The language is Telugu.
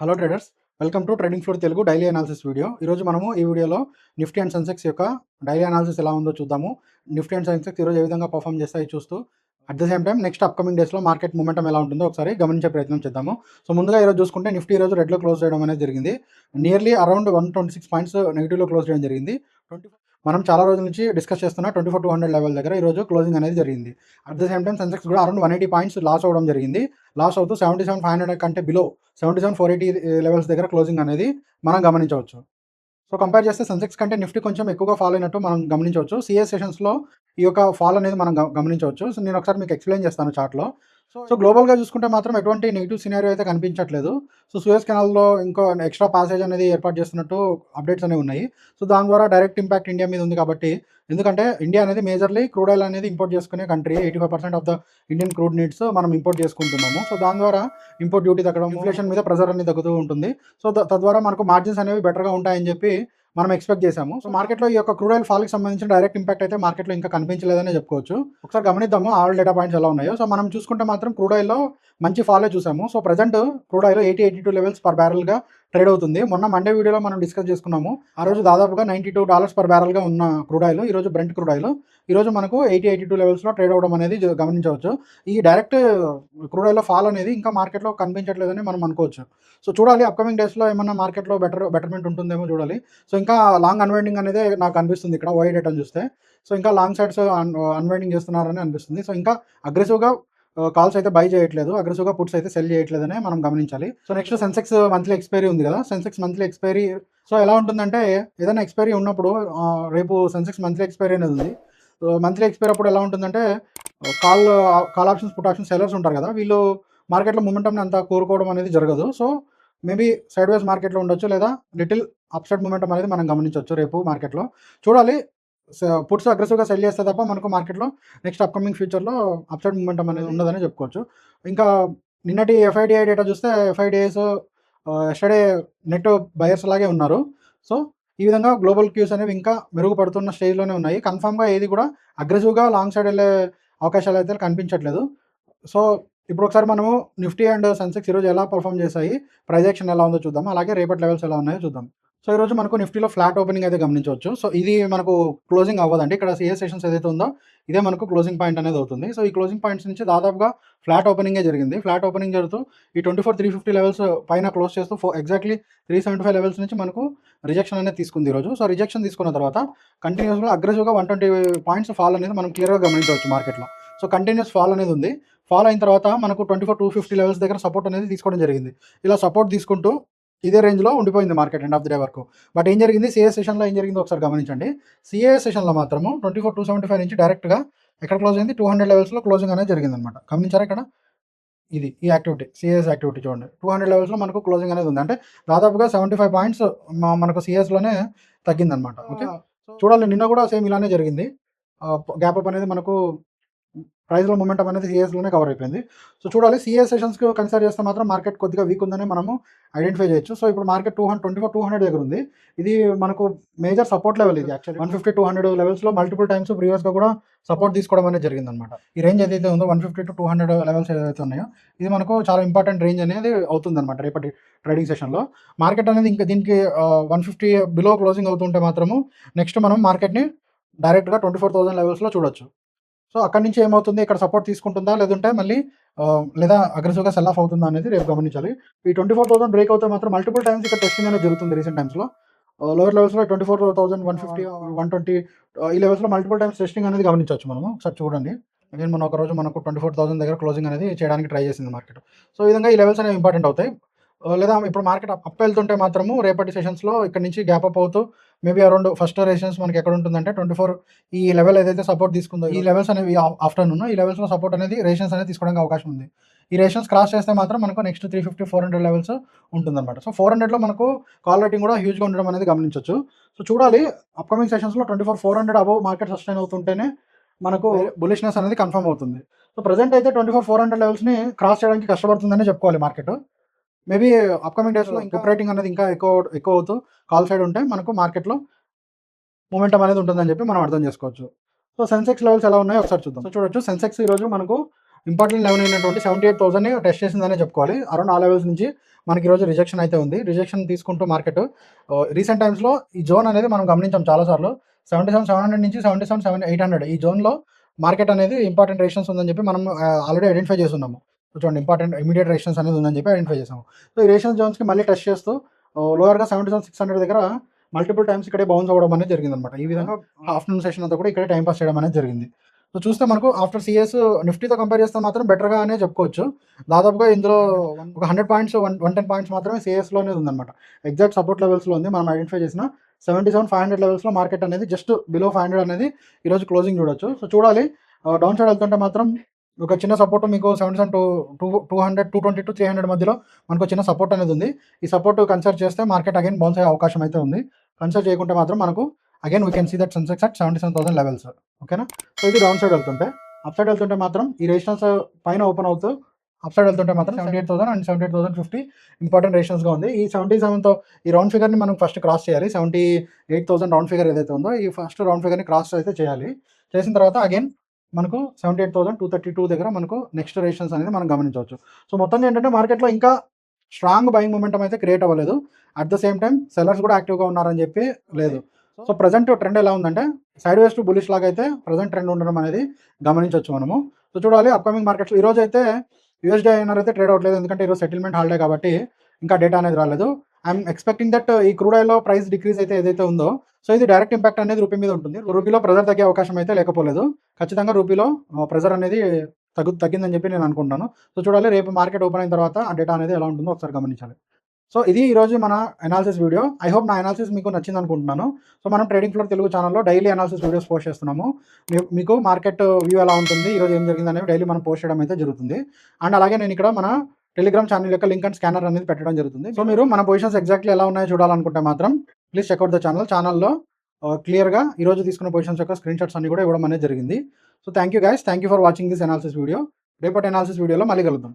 Hello traders, welcome to trading floor Telugu daily analysis video. ఈరోజు మనము ఈ వీడియోలో నిఫ్టీ అండ్ సెన్సెక్స్ యొక్క డైలీ అనాలిసిస్ ఎలా ఉందో చూద్దాము. నిఫ్టీ అండ్ సెన్సెక్స్ ఈరోజు ఏ విధంగా పర్ఫామ్ చేస్తాయి చూస్తూ at the same time next upcoming డేస్లో మార్కెట్ మూమెంటం ఎలా ఉంటుందో ఒకసారి గమనించే ప్రయత్నం చేద్దాము. సో ముందుగా ఈరోజు చూసుకుంటే నిఫ్టీ ఈరోజు రెడ్లో క్లోజ్ చేయడం అనేది జరిగింది. నియర్లీ అరౌండ్ 126 పాయింట్స్ నెగిటివ్లో క్లోజ్ చేయడం జరిగింది. మనం చాలా రోజుల నుంచి డిస్కస్ చేస్తున్న 24,200 లెవెల్ దగ్గర ఈరోజు క్లోజింగ్ అనేది జరిగింది. At the same time Sensex కూడా అరౌండ్ 180 పాయింట్స్ లాస్ అవ్వడం జరిగింది. లాస్ అవుతూ 77,500 కంటే బిలో 77,480 లెవెల్స్ దగ్గర క్లోజింగ్ అనేది మనం గమనించవచ్చు. సో కంపేర్ చేస్తే సెన్సెక్స్ కంటే నిఫ్టీ కొంచెం ఎక్కువగా ఫాల్ అయినట్టు మనం గమనించవచ్చు. సిఎస్ సెషన్స్లో ఈ యొక్క ఫాల్ అనేది మనం గమనించవచ్చు. సో నేను ఒకసారి మీకు ఎక్స్ప్లెయిన్ చేస్తాను చార్ట్లో. సో గ్లోబల్గా చూసుకుంటే మాత్రం ఎటువంటి నెగిటివ్ సినారియో అయితే కనిపించట్లేదు. సో సూయజ్ కెనాల్లో ఇంకో ఎక్స్ట్రా ప్యాసేజ్ అనేది ఏర్పాటు చేస్తున్నట్టు అప్డేట్స్ అనేవి ఉన్నాయి. సో దాని ద్వారా డైరెక్ట్ ఇంపాక్ట్ ఇండియా మీద ఉంది కాబట్టి, ఎందుకంటే ఇండియా అనేది మేజర్లీ క్రూడ్ ఆయిల్ అనేది ఇంపోర్ట్ చేసుకునే country. 85% of the Indian crude needs మనం ఇంపోర్ట్ చేసుకుంటున్నాము. సో దాని ద్వారా ఇంపోర్ట్ డ్యూటీ తగ్గడం, ఇన్ఫ్లేషన్ మీద ప్రెజర్ అనేది తగ్గుతూ ఉంటుంది. సో తద్వారా మనకు మార్జిన్స్ అనేవి బెటర్గా ఉంటాయని చెప్పి మనం ఎక్స్పెక్ట్ చేసాము. సో మార్కెట్లో ఈ యొక్క క్రూడ్ ఆయిల్ ఫాల్కి సంబంధించిన డైరెక్ట్ ఇంపాక్ట్ అయితే మార్కెట్లో ఇంకా కనిపించలేదనే చెప్పుకోవచ్చు. ఒకసారి గమనిద్దాము ఆల్ డేటా పాయింట్స్ ఎలా ఉన్నాయో. సో మనం చూసుకుంటే మాత్రం క్రూడ్ ఆయిల్లో మంచి ఫాలే చూసాము. So present crude oil 80-82 levels per బ్యారెల్గా ట్రేడ్ అవుతుంది. మొన్న మండే వీడియోలో మనం డిస్కస్ చేసుకున్నాము. ఆ రోజు దాదాపుగా $92 పర్ బ్యారెల్గా ఉన్న క్రూడ్ ఆయిల్ ఈరోజు బ్రెంట్ క్రూడ్ ఆయిల్ ఈరోజు మనకు 80-82 లెవెల్స్లో ట్రేడ్ అవ్వడం అనేది గమనించవచ్చు. ఈ డైరెక్ట్ క్రూడ్ ఆయిల్లో ఫాల్ అనేది ఇంకా మార్కెట్లో కనిపించట్లేదని మనం అనుకోవచ్చు. సో చూడాలి అప్కమింగ్ డేస్లో ఏమన్నా మార్కెట్లో బెటర్మెంట్ ఉంటుందేమో చూడాలి. సో ఇంకా లాంగ్ అన్వైండింగ్ అనేది నాకు అనిపిస్తుంది ఇక్కడ వైడ్ డేటా చూస్తే. సో ఇంకా లాంగ్ సైడ్స్ అన్వైండింగ్ చేస్తున్నారని అనిపిస్తుంది. సో ఇంకా అగ్రెసివ్గా కాల్స్ అయితే బై చేయట్లేదు, అగ్రెసివ్గా పుట్స్ అయితే సెల్ చేయట్లేదని మనం గమనించాలి. So next Sensex monthly expiry ఉంది కదా. సెన్సెక్స్ మంత్లీ ఎక్స్పైరీ సో ఎలా ఉంటుందంటే, ఏదైనా ఎక్స్పైరీ ఉన్నప్పుడు రేపు సెన్సెక్స్ మంత్లీ ఎక్స్పైరీ అనేది ఉంది. మంత్లీ ఎక్స్పైరీ అప్పుడు ఎలా ఉంటుందంటే, call options put options sellers ఉంటారు కదా, వీళ్ళు మార్కెట్లో మూమెంటంని అంతా కోరుకోవడం అనేది జరగదు. సో మేబీ సైడ్ వైజ్ మార్కెట్లో ఉండొచ్చు, లేదా లిటిల్ అప్సైడ్ మూమెంటం అనేది మనం గమనించవచ్చు రేపు మార్కెట్లో. చూడాలి, పుట్స్ అగ్రెసివ్గా సెల్ చేస్తే తప్ప మనకు మార్కెట్లో నెక్స్ట్ అప్కమింగ్ ఫ్యూచర్లో అప్సైడ్ మూమెంటం అనేది ఉండదని చెప్పుకోవచ్చు. ఇంకా నిన్నటి ఎఫ్ఐడిఐ డేటా చూస్తే ఎఫ్ఐడిఐస్ ఎస్టర్డే నెట్ బయర్స్ లాగే ఉన్నారు. సో ఈ విధంగా గ్లోబల్ క్యూస్ అనేవి ఇంకా మెరుగుపడుతున్న స్టేజ్లోనే ఉన్నాయి. కన్ఫామ్గా ఏది కూడా అగ్రెసివ్గా లాంగ్ సైడ్ వెళ్ళే అవకాశాలు అయితే కనిపించట్లేదు. సో ఇప్పుడు ఒకసారి మనము నిఫ్టీ అండ్ సెన్సెక్స్ ఈరోజు ఎలా పర్ఫామ్ చేశాయి, ప్రైస్ యాక్షన్ ఎలా ఉందో చూద్దాం, అలాగే రేపటి లెవెల్స్ ఎలా ఉన్నాయో చూద్దాం. సో ఈరోజు మనకు నిఫ్టీలో ఫ్లాట్ ఓపెనింగ్ అయితే గమనించవచ్చు. సో ఇది మనకు క్లోజింగ్ అవ్వదండి. ఇక్కడ సిఎస్ సెషన్స్ ఏదైతే ఉందో ఇదే మనకు క్లోజింగ్ పాయింట్ అనేది అవుతుంది. సో ఈ క్లోజింగ్ పాయింట్స్ నుంచి దాదాపుగా ఫ్లాట్ ఓపెనింగే జరిగింది. ఫ్లాట్ ఓపెనింగ్ జరుగుతూ ఈ 24,350 లెవెల్స్ పైన క్లోజ్ చేస్తూ ఎగ్జాక్ట్లీ 375 లెవెల్స్ నుంచి మనకు రిజెక్షన్ అనేది తీసుకుంది ఈరోజు. సో రిజెక్షన్ తీసుకున్న తర్వాత కంటిన్యూస్గా అగ్రెసివ్గా 120 పాయింట్స్ ఫాల్ అనేది మనం క్లియర్గా గమనించవచ్చు మార్కెట్లో. సో కంటిన్యూస్ ఫాల్ అనేది ఉంది. ఫాల్ అయిన తర్వాత మనకు 24,250 లెవెల్స్ దగ్గర సపోర్ట్ అనేది తీసుకోవడం జరిగింది. ఇలా సపోర్ట్ తీసుకుంటూ ఇదే రేంజ్లో ఉండిపోయింది market end of the day వరకు. బట్ ఏం జరిగింది, సిఎస్ సెషన్లో ఏం జరిగిందో ఒకసారి గమనించండి. సిఎస్ సెషన్లో మాత్రము 24,275 నుంచి డైరెక్ట్గా ఎక్కడ క్లోజ్ అయింది, 200 లెవెల్స్లో క్లోజింగ్ అనేది జరిగింది అనమాట. గమనించారా ఇక్కడ, ఇది ఈ యాక్టివిటీ సిఎస్ యాక్టివిటీ చూడండి. 200 లెవెల్స్లో మనకు క్లోజింగ్ అనేది ఉంది. అంటే దాదాపుగా 75 పాయింట్స్ మనకు సిఎస్లోనే తగ్గిందనమాట. ఓకే, చూడాలి, నిన్న కూడా సేమ్ ఇలానే జరిగింది. గ్యాప్ అప్ అనేది మనకు ప్రైస్లో మూమెంటం అనేది సిఎస్లోనే కవర్ అయిపోయింది. సో చూడాలి, సిఎస్ సెషన్స్కి కన్సిడర్ చేస్తే మాత్రం మార్కెట్ కొద్దిగా వీక్ ఉందని మనము ఐడెంటిఫై చేయొచ్చు. సో ఇప్పుడు మార్కెట్ 24,200 దగ్గర ఉంది. ఇది మనకు మేజర్ సపోర్ట్ లెవెల్. ఇది యాక్చువల్లీ 150-200 లెవెల్స్లో మల్టిపుల్ టైమ్స్ ప్రీవియస్గా కూడా సపోర్ట్ తీసుకోవడం అనేది జరిగిందనమాట. ఈ రేంజ్ ఏదైతే ఉందో 150-200 లెవెల్స్ ఏదైతే ఉన్నాయో ఇది మనకు చాలా ఇంపార్టెంట్ రేంజ్ అనేది అవుతుందన్నమాట రేపటి ట్రేడింగ్ సెషన్లో. మార్కెట్ అనేది ఇంకా దీనికి 150 బిలో క్లోజింగ్ అవుతుంటే మాత్రము నెక్స్ట్ మనం మార్కెట్ని డైరెక్ట్గా 24,000 లెవెల్స్లో చూడొచ్చు. సో అక్కడి నుంచి ఏమవుతుంది, ఇక్కడ సపోర్ట్ తీసుకుంటుందా లేదంటే మళ్ళీ లేదా అగ్రెసివ్గా సెల్ ఆఫ్ అవుతుందా అనేది రేపు గమనించాలి. ఈ 24,000 బ్రేక్ అవుతే మాత్రం మల్టిపుల్ టైమ్స్ ఇక్కడ టెస్టింగ్ అనేది జరుగుతుంది రీసెంట్ టైమ్స్లో. లోవర్ లెవెల్స్లో 24,150, 120 ఈ లెవెల్స్లో మల్టిపుల్ టైమ్స్ టెస్టింగ్ అనేది గమనించవచ్చు మనము. ఒకసారి చూడండి, అగైన్ మన ఒక రోజు మనకు 24,000 దగ్గర క్లోజింగ్ అనేది చేయడానికి ట్రై చేసింది మార్కెట్. సో ఈ విధంగా ఈ లెవెల్స్ అనేవి ఇంపార్టెంట్ అవుతాయి. లేదా ఇప్పుడు మార్కెట్ అప్ వెళ్తుంటే మాత్రము రేపటి సెషన్స్లో ఇక్కడ నుంచి గ్యాప్ అప్ అవుతూ మేబీ అరౌండ్ ఫస్ట్ రెసిస్టెన్స్ మనకి ఎక్కడ ఉంటుందంటే 24 ఈ లెవెల్ ఏదైతే సపోర్ట్ తీసుకుందో ఈ లెవెల్స్ అనేవి ఆఫ్టర్నూన్ ఈ లెవెల్స్లో సపోర్ట్ అనేది రెసిస్టెన్స్ అనేది తీసుకోవడానికి అవకాశం ఉంది. ఈ రెసిస్టెన్స్ క్రాస్ చేస్తే మాత్రం మనకు నెక్స్ట్ 350-400 లెవెల్స్ ఉంటుందన్నమాట. సో 400లో మనకు కాల్ రేటింగ్ కూడా హ్యూజ్గా ఉండడం అనేది గమనించవచ్చు. సో చూడాలి, అప్కమింగ్ సెషన్స్లో 24,400 అబవ్ మార్కెట్ సస్టైన్ అవుతుంటేనే మనకు బులిష్నెస్ అనేది కన్ఫర్మ్ అవుతుంది. సో ప్రజెంట్ అయితే 24,400 లెవెల్స్ని క్రాస్ చేయడానికి కష్టపడుతుందని చెప్పుకోవాలి మార్కెట్. మేబీ అప్కమింగ్ డేస్లో ఇంకా రేటింగ్ అనేది ఇంకా ఎక్కువ అవుతూ కాల్ సైడ్ ఉంటే మనకు మార్కెట్లో మూమెంటం అనేది ఉంటుందని చెప్పి మనం అర్థం చేసుకోవచ్చు. సో సెన్సెక్స్ లెవెల్స్ ఎలా ఉన్నాయో ఒకసారి చూద్దాం. సో చూడొచ్చు, సెన్సెక్స్ ఈరోజు మనకు ఇంపార్టెంట్ లెవెల్ అయినటువంటి 78,000ని టెస్ట్ చేసిందనే చెప్పుకోవాలి. అరౌండ్ ఆ లెవెల్స్ నుంచి మనకి ఈరోజు రిజెక్షన్ అయితే ఉంది. రిజెక్షన్ తీసుకుంటూ మార్కెట్ రీసెంట్ టైమ్స్‌లో ఈ జోన్ అనేది మనం గమనించాం చాలా సార్లు. 77,700 నుంచి 77,800 ఈ జోన్‌లో మార్కెట్ అనేది ఇంపార్టెంట్ రెసిస్టెన్స్ ఉందని చెప్పి మనం ఆల్రెడీ ఐడెంటిఫై చేసున్నాము. చూడండి ఇంపార్టెంట్ ఇమ్మీడియేట్ రెసిస్టెన్స్ అనేది ఉందని చెప్పి ఐడెంటిఫై చేసాము. సో ఈ రెసిస్టెన్స్ జోన్స్‌కి మళ్ళీ టెస్ట్ చేస్తూ లోయర్‌గా 77,600 దగ్గర మల్టిపుల్ టైమ్స్ ఇక్కడే బౌన్స్ అవ్వడం అనేది జరిగిందనమాట. ఈ విధంగా ఆఫ్టర్నూన్ సెషన్ అంతా కూడా ఇక్కడే టైం పాస్ చేయడం అనేది జరిగింది. సో చూస్తే మనకు ఆఫ్టర్ సిఎస్ నిఫ్టీతో కంపేర్ చేస్తే మాత్రం బెటర్‌గానే చెప్పుకోవచ్చు. దాదాపుగా ఇందులో ఒక 100 పాయింట్స్ 110 పాయింట్స్ మాత్రమే సిఎస్‌లోనే ఉందనమాట. ఎగ్జాక్ట్ సపోర్ట్ లెవెల్స్‌లో ఉంది. మనం ఐడెంటిఫై చేసిన 77,500 లెవెల్స్‌లో మార్కెట్ అనేది జస్ట్ బిలో 500 అనేది ఈరోజు క్లోజింగ్ చూడొచ్చు. సో చూడాలి డౌన్ సైడ్ వెళ్తుంటే మాత్రం ఒక చిన్న సపోర్ట్ మీకు 77 టు 200, 220-300 మధ్యలో మనకు చిన్న సపోర్ట్ అనేది ఉంది. ఈ సపోర్ట్ కన్సిడర్ చేస్తే మార్కెట్ అగైన్ బౌన్స్ అయ్యే అవకాశం అయితే ఉంది. కన్సిడర్ చేయకుంటే మాత్రం మనకు again we can see that Sensex at 77,000 levels. ఓకేనా? సో ఇది డౌన్ సైడ్ వెళ్తుంటే. అప్ సైడ్ వెళ్తుంటే మాత్రం ఈ రెసిస్టెన్స్ పైన ఓపెన్ అవుతూ అప్ సైడ్ వెళ్తుంటే మాత్రం 78,000 అండ్ 78,050 ఇంపార్టెంట్ రెసిస్టెన్స్‌గా ఉంది. ఈ 77తో ఈ రౌండ్ ఫిగర్‌ని మనం ఫస్ట్ క్రాస్ చేయాలి. 78,000 రౌండ్ ఫిగర్ ఏదైతే ఉందో ఈ ఫస్ట్ రౌండ్ ఫిగర్‌ని క్రాస్ అయితే చేయాలి. చేసిన తర్వాత అగైన్ మనకు 78,232 దగ్గర మనకు నెక్స్ట్ రెసిస్టెన్స్ అనేది మనం గమనించవచ్చు. సో మొత్తంగా ఏంటంటే మార్కెట్‌లో ఇంకా స్ట్రాంగ్ బయింగ్ మొమెంటం అయితే క్రియేట్ అవ్వలేదు. At the same time sellers కూడా యాక్టివ్‌గా ఉన్నారని చెప్పి లేదు. సో ప్రెజెంట్ ట్రెండ్ ఎలా ఉందంటే సైడ్ వేస్ టు బులిష్ లాగా అయితే ప్రెజెంట్ ట్రెండ్ ఉండడం అనేది గమనించవచ్చు మనము. సో చూడాలి అప్కమింగ్ మార్కెట్స్‌లో ఈరోజు అయితే యూఎస్‌డి ఐఎన్ఆర్ అయితే ట్రేడ్ అవ్వట్లేదు. ఎందుకంటే ఈరోజు సెటిల్మెంట్ హాలిడే కాబట్టి ఇంకా డేటా అనేది రాలేదు. ఐఎమ్ ఎక్స్పెక్టింగ్ దట్ ఈ క్రూడ్ ఆయిల్‌లో ప్రైస్ డిక్రీజ్ అయితే ఏదైతే ఉందో సో ఇది డైరెక్ట్ ఇంపాక్ట్ అనేది రూపీ మీద ఉంటుంది. రూపీలో ప్రెజర్ తగ్గే అవకాశం అయితే లేకపోలేదు. ఖచ్చితంగా రూపీలో ప్రెజర్ అనేది తగ్గిందని చెప్పి నేను అనుకుంటున్నాను. సో చూడాలి రేపు మార్కెట్ ఓపెన్ అయిన తర్వాత ఆ డేటా అనేది ఎలా ఉంటుందో ఒకసారి గమనించాలి. సో ఇది ఈరోజు మన అనాలిసిస్ వీడియో. ఐ హోప్ నా అనాలిసిస్ మీకు నచ్చింది అనుకుంటున్నాను. సో మనం ట్రేడింగ్ ఫ్లోర్ తెలుగు ఛానల్లో డైలీ అనాలిసిస్ వీడియోస్ పోస్ట్ చేస్తున్నాము. మీకు మార్కెట్ వ్యూ ఎలా ఉంటుంది, ఈరోజు ఏం జరిగింది అనేవి డైలీ మనం పోస్ట్ చేయడం అయితే జరుగుతుంది. అండ్ అలాగే నేను ఇక్కడ మన టెలిగ్రామ్ ఛానల్ యొక్క లింక్ అండ్ స్కానర్ అనేది పెట్టడం జరుగుతుంది. సో మీరు మన పొజిషన్స్ ఎగ్జాక్ట్లీ ఎలా ఉన్నాయో చూడాలనుకుంటే మాత్రం ప్లీజ్ చెక్అవుట్ ద ఛానల్. ఛానల్లో క్లియర్గా ఈరోజు తీసుకున్న పొజిషన్స్ యొక్క స్క్రీన్ షాట్స్ అన్ని కూడా ఇవ్వడం అనేది జరిగింది. So thank you guys, thank you for watching this analysis video. రేపటి అనాలిసిస్ వీడియోలో మళ్ళీ కలుద్దాం.